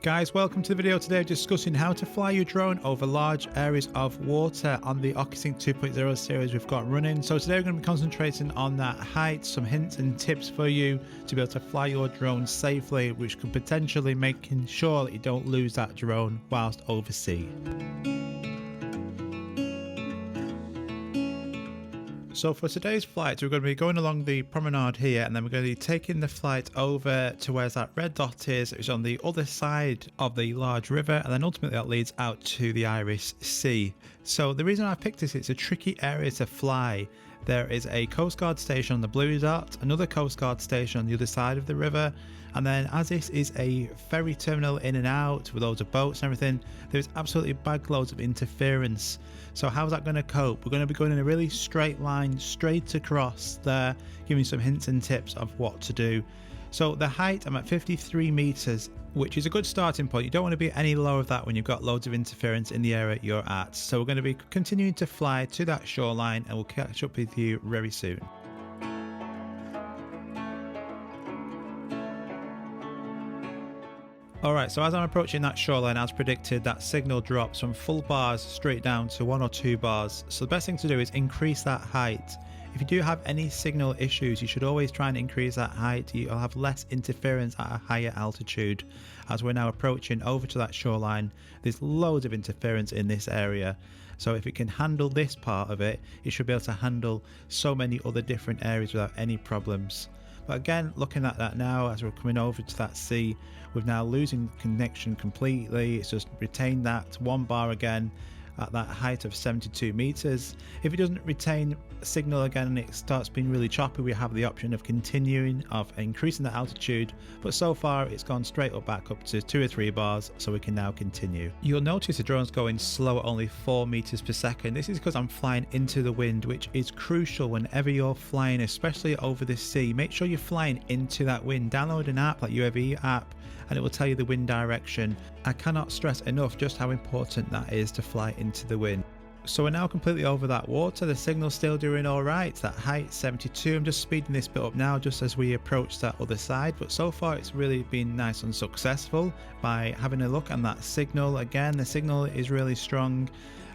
Guys, welcome to the video today discussing how to fly your drone over large areas of water on the OcuSync 2.0 series we've got running. So today we're going to be concentrating on that height, some hints and tips for you to be able to fly your drone safely, which could potentially making sure that you don't lose that drone whilst overseas. So for today's flight, we're going to be going along the promenade here, and then we're going to be taking the flight over to where that red dot is. It's on the other side of the large river, and then ultimately that leads out to the Irish Sea. So the reason I picked this, it's a tricky area to fly. There is a Coast Guard station on the blue dot, another Coast Guard station on the other side of the river, and then as this is a ferry terminal in and out with loads of boats and everything, there's absolutely bag loads of interference. So how's that going to cope? We're going to be going in a really straight line straight across there, giving you some hints and tips of what to do. So the height, I'm at 53 meters, which is a good starting point. You don't want to be any lower of that when you've got loads of interference in the area you're at. So we're going to be continuing to fly to that shoreline, and we'll catch up with you very soon. Alright, so as I'm approaching that shoreline, as predicted, that signal drops from full bars straight down to 1 or 2 bars. So the best thing to do is increase that height. If you do have any signal issues, you should always try and increase that height. You'll have less interference at a higher altitude. As we're now approaching over to that shoreline, there's loads of interference in this area. So if it can handle this part of it, it should be able to handle so many other different areas without any problems. But again, looking at that now, as we're coming over to that sea, we're now losing connection completely. It's just retained that 1 bar again at that height of 72 meters. If it doesn't retain signal again and it starts being really choppy, we have the option of continuing, of increasing the altitude, but so far it's gone straight up back up to 2 or 3 bars, so we can now continue. You'll notice the drone's going slow at only 4 meters per second. This is because I'm flying into the wind, which is crucial whenever you're flying, especially over the sea. Make sure you're flying into that wind. Download an app like UAV app, and it will tell you the wind direction. I cannot stress enough just how important that is to fly into the wind. So we're now completely over that water. The signal's still doing all right. That height 72. I'm just speeding this bit up now just as we approach that other side, but so far it's really been nice and successful by having a look at that signal. Again, the signal is really strong,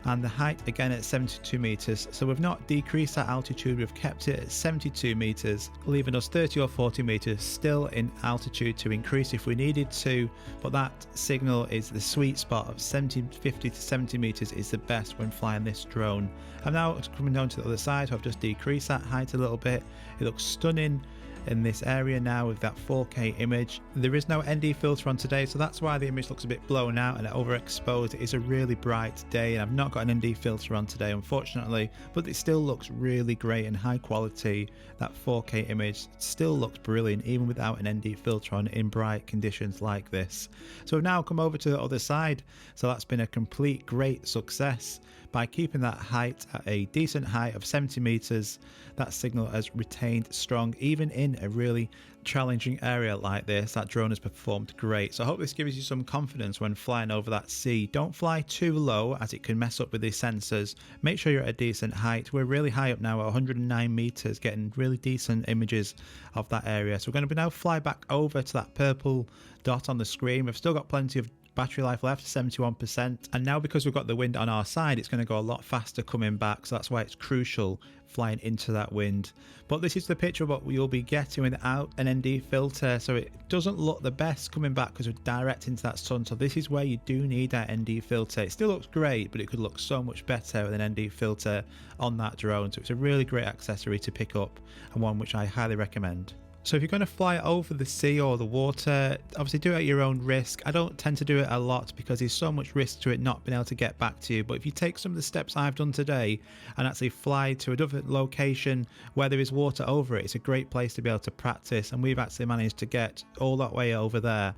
and the height again at 72 meters. So we've not decreased that altitude, we've kept it at 72 meters, leaving us 30 or 40 meters still in altitude to increase if we needed to, but that signal is the sweet spot of 50 to 70 meters is the best when flying this drone. I'm now coming down to the other side, so I've just decreased that height a little bit. It looks stunning in this area now with that 4K image. There is no ND filter on today, so that's why the image looks a bit blown out and overexposed. It is a really bright day, and I've not got an ND filter on today, unfortunately, but it still looks really great and high quality. That 4K image still looks brilliant even without an ND filter on in bright conditions like this. So we've now come over to the other side, so that's been a complete great success. By keeping that height at a decent height of 70 meters, that signal has retained strong even in a really challenging area like this. That drone has performed great. So I hope this gives you some confidence when flying over that sea. Don't fly too low as it can mess up with the sensors. Make sure you're at a decent height. We're really high up now at 109 meters, getting really decent images of that area. So we're going to now fly back over to that purple dot on the screen. We've still got plenty of battery life left, 71%, and now because we've got the wind on our side, it's going to go a lot faster coming back, so that's why it's crucial flying into that wind. But this is the picture of what you'll be getting without an ND filter, so it doesn't look the best coming back because we're direct into that sun. So this is where you do need that ND filter. It still looks great, but it could look so much better with an ND filter on that drone. So it's a really great accessory to pick up, and one which I highly recommend. So if you're going to fly over the sea or the water, obviously do it at your own risk. I don't tend to do it a lot because there's so much risk to it not being able to get back to you. But if you take some of the steps I've done today and actually fly to a different location where there is water over it, it's a great place to be able to practice. And we've actually managed to get all that way over there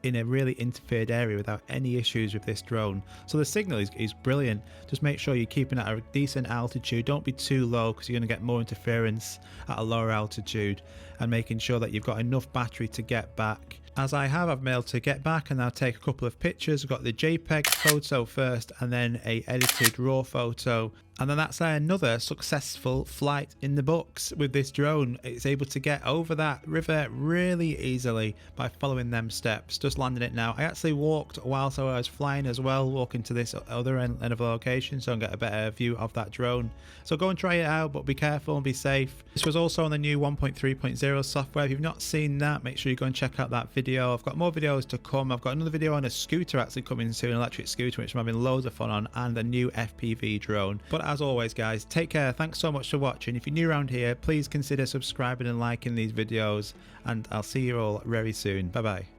in a really interfered area without any issues with this drone. So the signal is brilliant. Just make sure you're keeping it at a decent altitude. Don't be too low because you're going to get more interference at a lower altitude, and making sure that you've got enough battery to get back. As I have, I've been able to get back and now take a couple of pictures. I've got the JPEG photo first and then a edited raw photo. And then that's another successful flight in the books with this drone. It's able to get over that river really easily by following them steps. Just landing it now. I actually walked whilst I was flying as well, walking to this other end of the location so I can get a better view of that drone. So go and try it out, but be careful and be safe. This was also on the new 1.3.0 software. If you've not seen that, make sure you go and check out that video. I've got more videos to come. I've got another video on a scooter actually coming soon, an electric scooter, which I'm having loads of fun on, and a new FPV drone. But as always, guys, take care. Thanks so much for watching. If you're new around here, please consider subscribing and liking these videos, and I'll see you all very soon. Bye bye.